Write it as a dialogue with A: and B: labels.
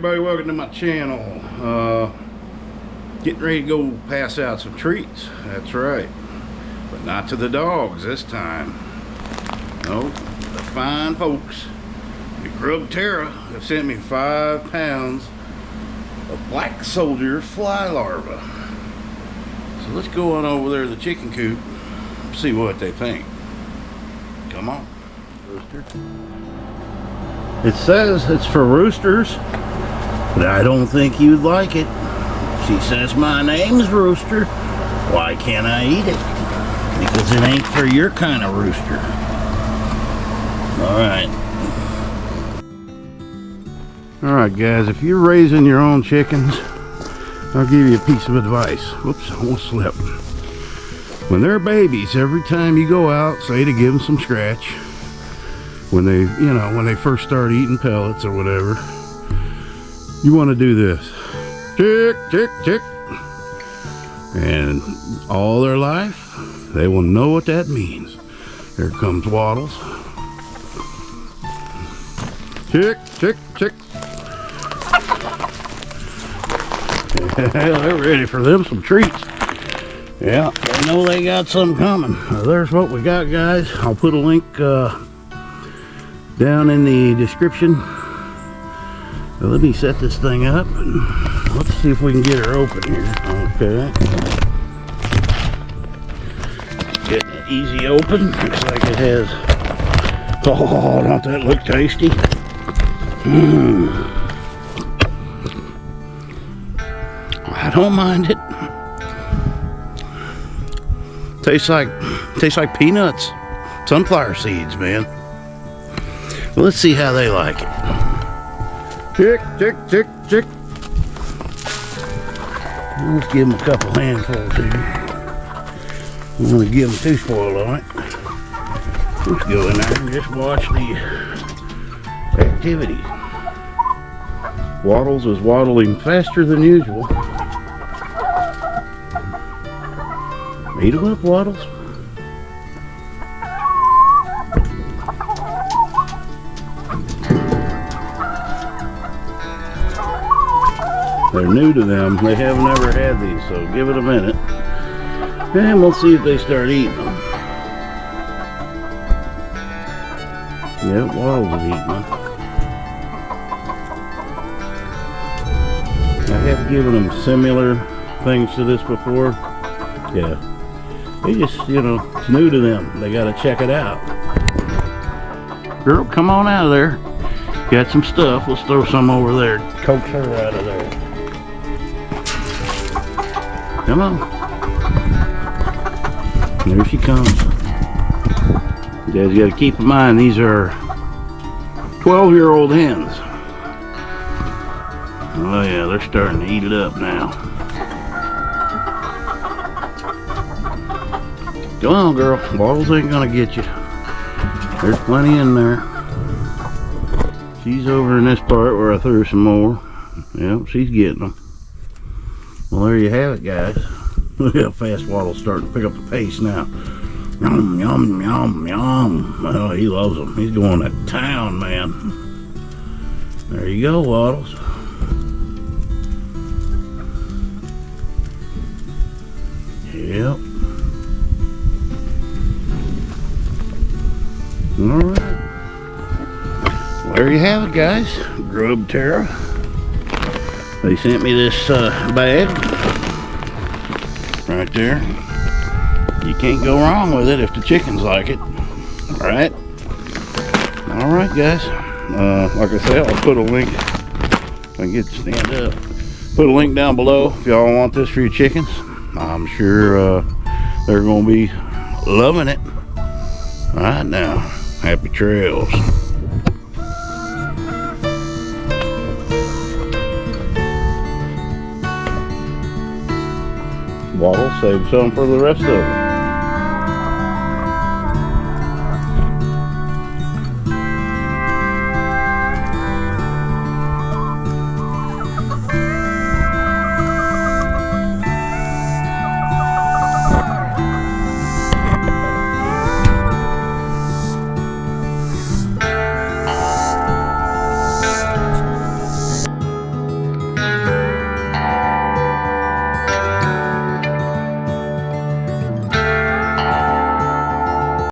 A: everybody, welcome to my channel. Getting ready to go pass out some treats, that's right, but not to the dogs this time. No, the fine folks at GrubTerra have sent me 5 pounds of black soldier fly larvae. So let's go on over there to the chicken coop, see what they think. Come on. Rooster. It says it's for roosters, but I don't think you'd like it. She says my name's Rooster. Why can't I eat it? Because it ain't for your kind of rooster. Alright guys, if you're raising your own chickens, I'll give you a piece of advice. Whoops, I almost slipped. When they're babies, every time you go out, say to give them some scratch, when they first start eating pellets or whatever, you want to do this. Tick, tick, tick. And all their life, they will know what that means. Here comes Waddles. Tick, tick, tick. They're ready for them some treats. Yeah, they know they got something coming. There's what we got, guys. I'll put a link down in the description. So let me set this thing up and let's see if we can get her open here. Okay. Getting it easy open. Looks like it has. Oh, don't that look tasty? I don't mind it. Tastes like peanuts, sunflower seeds, man. Well, let's see how they like it. Tick, tick, tick, tick. Let's give them a couple handfuls here. I'm going to give them too spoiled on it. Let's go in there and just watch the activity. Waddles is waddling faster than usual. Eat them up, Waddles. They're new to them. They have never had these, so give it a minute. And we'll see if they start eating them. Yep, Waddles is eating them. I have given them similar things to this before. Yeah. They just, it's new to them. They gotta check it out. Girl, come on out of there. Got some stuff. Let's throw some over there. Coax her out of there. Come on. There she comes. You guys gotta keep in mind, these are 12-year-old hens. Oh yeah, they're starting to eat it up now. Come on, girl. Waddles ain't gonna get you. There's plenty in there. She's over in this part where I threw some more. Yep, she's getting them. Well, there you have it, guys. Look how fast Waddle's starting to pick up the pace now. Yum, yum, yum, yum. Oh, he loves them. He's going to town, man. There you go, Waddles. Yep. Alright. Well, there you have it, guys. GrubTerra. They sent me this bag. Right there. You can't go wrong with it if the chickens like it. Alright. Alright, guys. Like I said, I'll put a link. If I can get to stand up. Put a link down below if y'all want this for your chickens. I'm sure they're going to be loving it. Alright now. Happy trails. Waddle, save some for the rest of them.